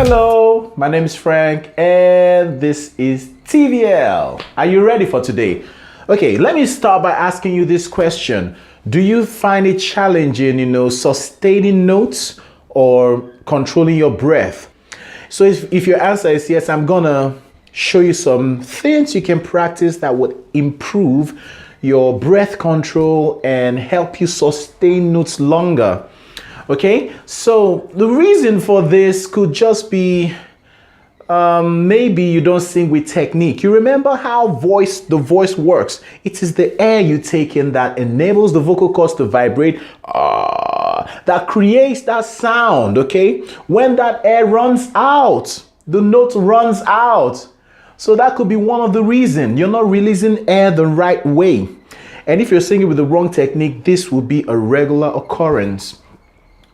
Hello, my name is Frank and this is TVL. Are you ready for today? Okay, let me start by asking you this question. Do you find it challenging, sustaining notes or controlling your breath? So if your answer is yes, I'm gonna show you some things you can practice that would improve your breath control and help you sustain notes longer. Okay, so the reason for this could just be maybe you don't sing with technique. You remember how the voice works. It is the air you take in that enables the vocal cords to vibrate, that creates that sound. Okay, when that air runs out, the note runs out. So that could be one of the reasons you're not releasing air the right way. And if you're singing with the wrong technique, this will be a regular occurrence.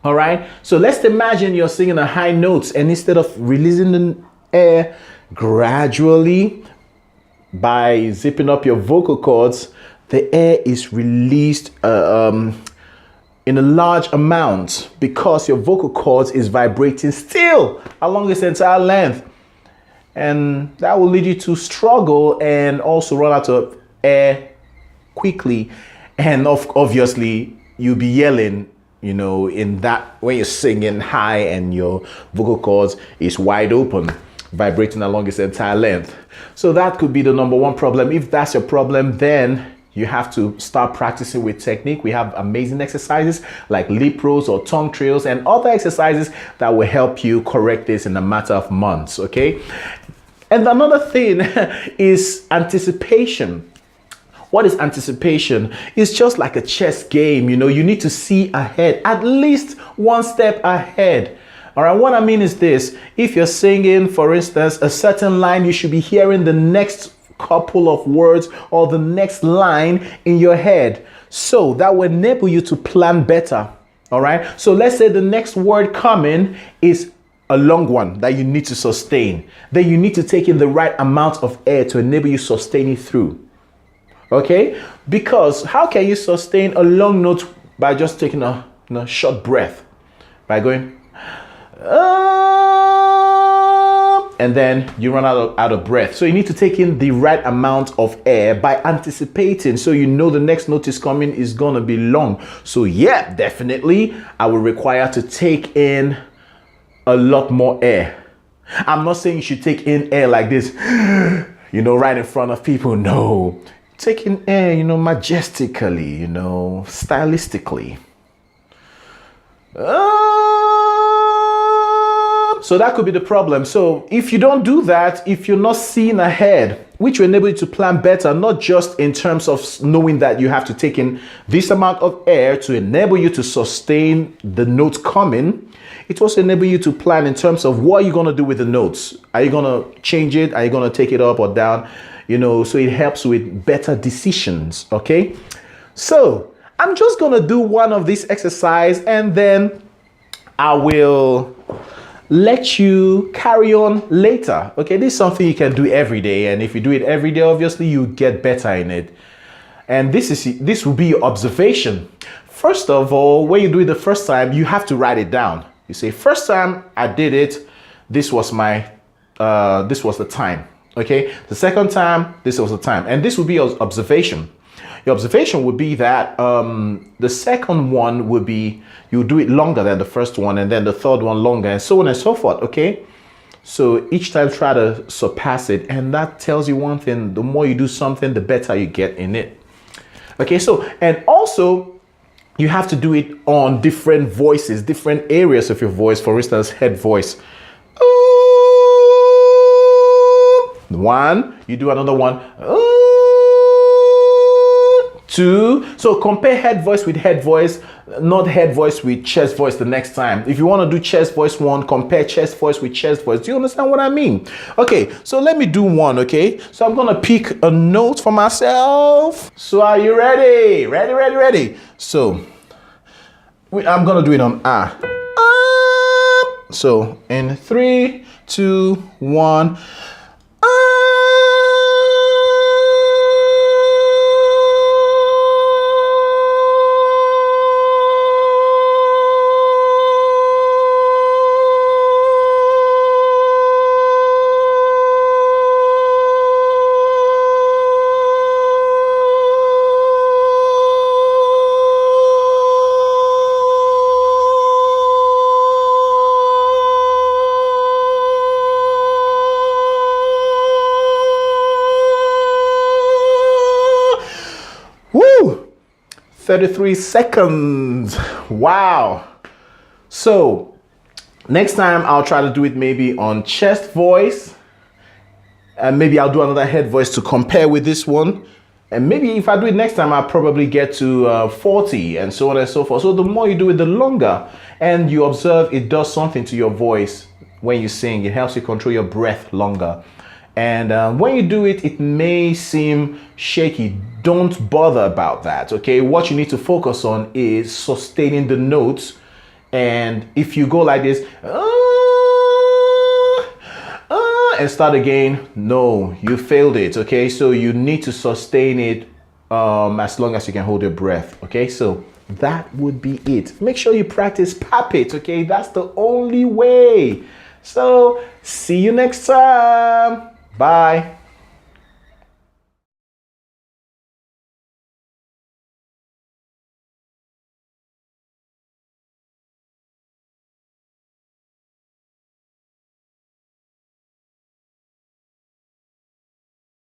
All right, so let's imagine you're singing a high notes, and instead of releasing the air gradually by zipping up your vocal cords, the air is released in a large amount because your vocal cords is vibrating still along its entire length. And that will lead you to struggle and also run out of air quickly. And obviously, you'll be yelling in that when you're singing high and your vocal cords is wide open, vibrating along its entire length. So that could be the number one problem. If that's your problem, then you have to start practicing with technique. We have amazing exercises like lip rolls or tongue trails and other exercises that will help you correct this in a matter of months, okay? And another thing is anticipation. What is anticipation? It's just like a chess game, you need to see ahead, at least one step ahead. All right, what I mean is this. If you're singing, for instance, a certain line, you should be hearing the next couple of words or the next line in your head. So that will enable you to plan better. All right, so let's say the next word coming is a long one that you need to sustain. Then you need to take in the right amount of air to enable you sustain it through. Okay, because how can you sustain a long note by just taking a short breath? By going, and then you run out of breath. So you need to take in the right amount of air by anticipating. So the next note is coming is gonna be long. So yeah, definitely I will require to take in a lot more air. I'm not saying you should take in air like this, right in front of people. No. Taking air, majestically, stylistically. So that could be the problem. So if you don't do that, if you're not seeing ahead, which will enable you to plan better, not just in terms of knowing that you have to take in this amount of air to enable you to sustain the notes coming, it also enable you to plan in terms of what you're going to do with the notes. Are you going to change it? Are you going to take it up or down? So it helps with better decisions, okay? So I'm just gonna do one of these exercise and then I will let you carry on later, okay? This is something you can do every day, and if you do it every day, obviously you get better in it. And this will be your observation. First of all, when you do it the first time, you have to write it down. You say, first time I did it, this was the time. Okay, the second time, this was the time. And this would be your observation. Your observation would be that the second one would be, you do it longer than the first one, and then the third one longer, and so on and so forth, okay? So each time try to surpass it, and that tells you one thing: the more you do something, the better you get in it. Okay, so, and also, you have to do it on different voices, different areas of your voice. For instance, head voice. One, you do another one. Two. So compare head voice with head voice, not head voice with chest voice the next time. If you want to do chest voice one, compare chest voice with chest voice. Do you understand what I mean? Okay, so let me do one, okay? So I'm going to pick a note for myself. So are you ready? Ready? So I'm going to do it on A. So in 3, 2, 1. 33 seconds. Wow. So next time I'll try to do it maybe on chest voice, and maybe I'll do another head voice to compare with this one. And maybe if I do it next time, I'll probably get to 40 and so on and so forth. So the more you do it, the longer. And you observe it does something to your voice when you sing. It helps you control your breath longer. And when you do it, it may seem shaky. Don't bother about that, okay? What you need to focus on is sustaining the notes. And if you go like this, and start again, no, you failed it, okay? So you need to sustain it as long as you can hold your breath, okay? So that would be it. Make sure you practice puppet, okay? That's the only way. So see you next time. Bye.